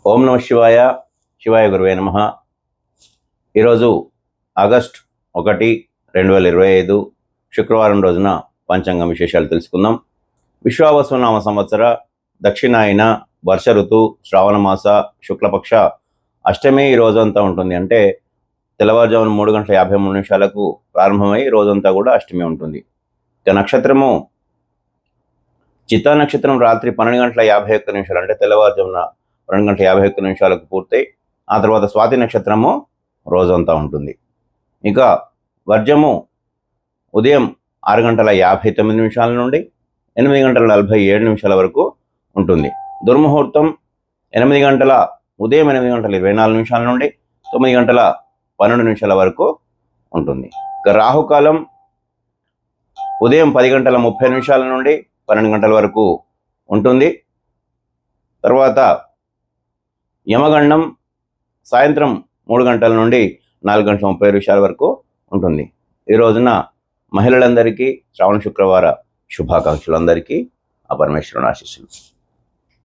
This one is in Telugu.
ఓం నమ శివాయ. శివాయ గురువే నమః. ఈరోజు ఆగస్ట్ 1, 2025 శుక్రవారం రోజున పంచాంగం విశేషాలు తెలుసుకుందాం. విశ్వావసునామ సంవత్సర దక్షిణాయన వర్ష ఋతు శ్రావణ మాస శుక్లపక్ష అష్టమి ఈ రోజంతా ఉంటుంది. అంటే తెల్లవారుజామున 3:53 ప్రారంభమై రోజంతా కూడా అష్టమి ఉంటుంది. ఇక నక్షత్రము చిత్తా నక్షత్రం రాత్రి 12:51 అంటే తెల్లవారుజామున 12:51 పూర్తయి ఆ తర్వాత స్వాతి నక్షత్రము రోజంతా ఉంటుంది. ఇక వర్జము ఉదయం 6:59 నుండి 8:47 వరకు ఉంటుంది. దుర్ముహూర్తం ఉదయం 8:24 నుండి 9:12 వరకు ఉంటుంది. ఇక రాహుకాలం ఉదయం 10:30 నుండి 12 గంటల వరకు ఉంటుంది. తర్వాత యమగండం సాయంత్రం 3 గంటల నుండి 4:30 వరకు ఉంటుంది. ఈ రోజున మహిళలందరికీ శ్రావణ శుక్రవార శుభాకాంక్షలు. అందరికీ ఆ పరమేశ్వరుని ఆశీస్సులు.